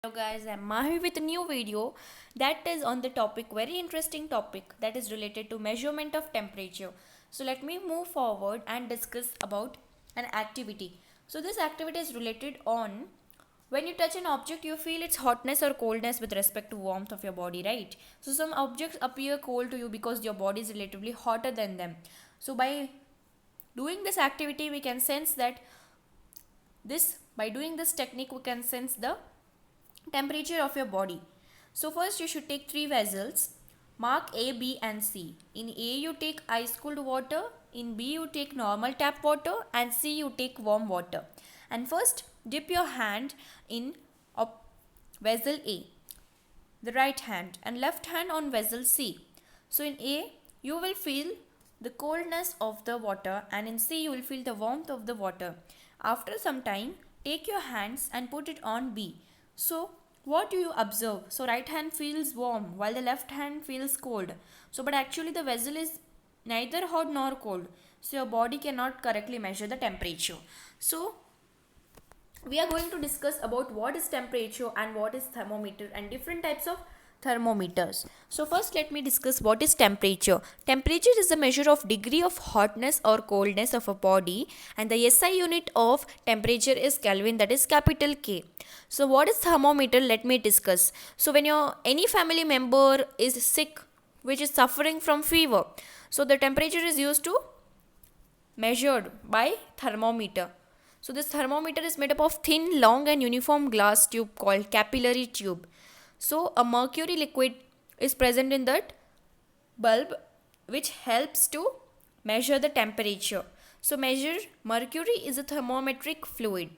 Hello guys, I'm Mahi with a new video that is on the topic, very interesting topic that is related to measurement of temperature. So let me move forward and discuss about an activity. So this activity is related on when you touch an object you feel its hotness or coldness with respect to warmth of your body, right? So some objects appear cold to you because your body is relatively hotter than them. So by doing this activity we can sense that this by doing this technique we can sense the temperature of your body. So first you should take three vessels. Mark A, B and C. In A you take ice cooled water, in B you take normal tap water and C you take warm water. And first dip your hand in vessel A, the right hand, and left hand on vessel C. So in A you will feel the coldness of the water and in C you will feel the warmth of the water. After some time take your hands and put it on B. So what do you observe? So right hand feels warm while the left hand feels cold. So but actually the vessel is neither hot nor cold. So your body cannot correctly measure the temperature. So we are going to discuss about what is temperature and what is thermometer and different types of thermometers. So first let me discuss what is temperature. Temperature is the measure of degree of hotness or coldness of a body and the SI unit of temperature is Kelvin, that is capital K. So what is thermometer? Let me discuss. So when your any family member is sick which is suffering from fever, so the temperature is used to measured by thermometer. So this thermometer is made up of thin, long and uniform glass tube called capillary tube. So a mercury liquid is present in that bulb which helps to measure the temperature. So measure mercury is a thermometric fluid.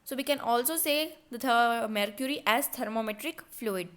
So we can also say the mercury as thermometric fluid.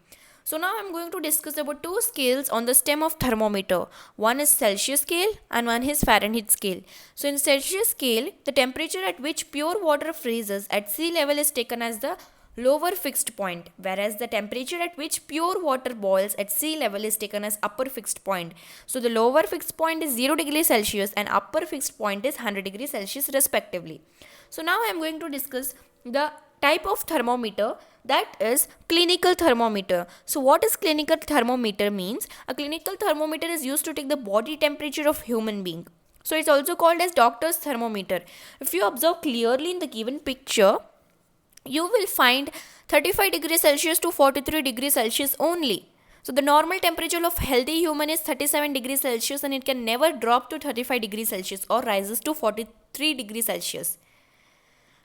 So now I'm going to discuss about two scales on the stem of thermometer. One is Celsius scale and one is Fahrenheit scale. So in Celsius scale, the temperature at which pure water freezes at sea level is taken as the lower fixed point, whereas the temperature at which pure water boils at sea level is taken as upper fixed point. So the lower fixed point is 0 degrees Celsius and upper fixed point is 100 degrees Celsius respectively. So now I am going to discuss the type of thermometer, that is clinical thermometer. So what is clinical thermometer means? A clinical thermometer is used to take the body temperature of human being. So it's also called as doctor's thermometer. If you observe clearly in the given picture, you will find 35 degrees Celsius to 43 degrees Celsius only. So the normal temperature of healthy human is 37 degrees Celsius and it can never drop to 35 degrees Celsius or rises to 43 degrees Celsius.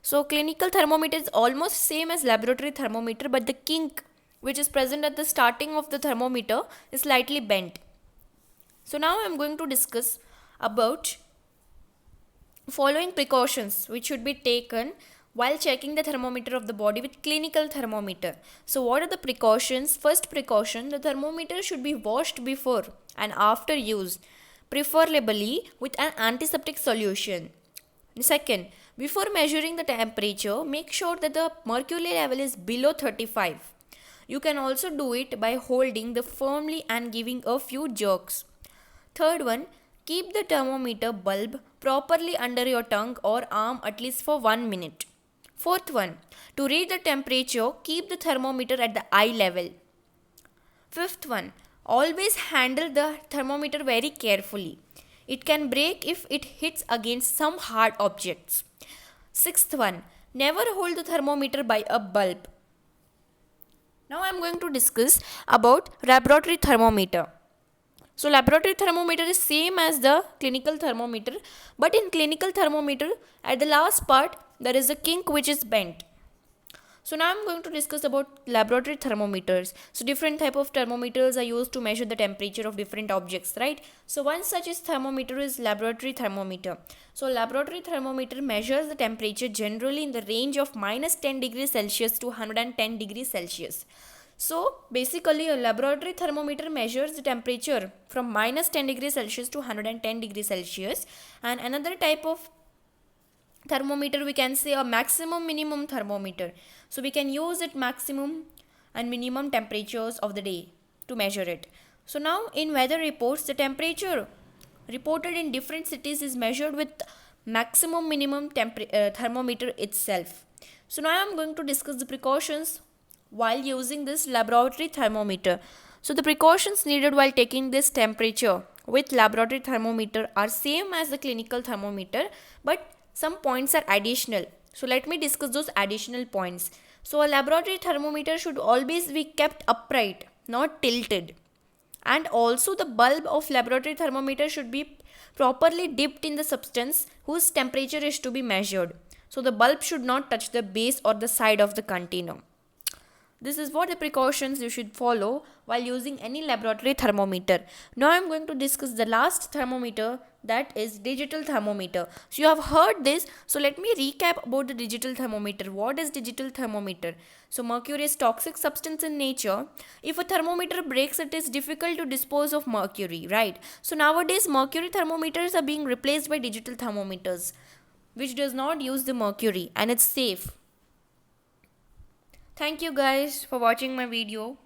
So clinical thermometer is almost same as laboratory thermometer, but the kink which is present at the starting of the thermometer is slightly bent. So now I am going to discuss about following precautions which should be taken while checking the thermometer of the body with clinical thermometer. So what are the precautions? First precaution, the thermometer should be washed before and after use, preferably with an antiseptic solution. Second, before measuring the temperature, make sure that the mercury level is below 35. You can also do it by holding the firmly and giving a few jerks. Third one, keep the thermometer bulb properly under your tongue or arm at least for 1 minute. Fourth one, to read the temperature, keep the thermometer at the eye level. Fifth one, always handle the thermometer very carefully. It can break if it hits against some hard objects. Sixth one, never hold the thermometer by a bulb. Now I am going to discuss about laboratory thermometer. So laboratory thermometer is same as the clinical thermometer, but in clinical thermometer at the last part there is a kink which is bent. So now I'm going to discuss about laboratory thermometers. So different type of thermometers are used to measure the temperature of different objects, right? So one such is thermometer is laboratory thermometer. So laboratory thermometer measures the temperature generally in the range of minus 10 degrees Celsius to 110 degrees Celsius. So basically a laboratory thermometer measures the temperature from minus 10 degrees Celsius to 110 degrees Celsius, and another type of thermometer we can say a maximum minimum thermometer. So we can use it maximum and minimum temperatures of the day to measure it. So now in weather reports, the temperature reported in different cities is measured with maximum minimum thermometer itself. So now I am going to discuss the precautions while using this laboratory thermometer. So the precautions needed while taking this temperature with laboratory thermometer are same as the clinical thermometer, but some points are additional. So let me discuss those additional points. So a laboratory thermometer should always be kept upright, not tilted. And also the bulb of laboratory thermometer should be properly dipped in the substance whose temperature is to be measured. So the bulb should not touch the base or the side of the container. This is what the precautions you should follow while using any laboratory thermometer. Now I am going to discuss the last thermometer, that is digital thermometer. So you have heard this, so let me recap about the digital thermometer. What is digital thermometer? So mercury is toxic substance in nature. If a thermometer breaks, it is difficult to dispose of mercury, right? So nowadays mercury thermometers are being replaced by digital thermometers, which does not use the mercury and it's safe. Thank you guys for watching my video.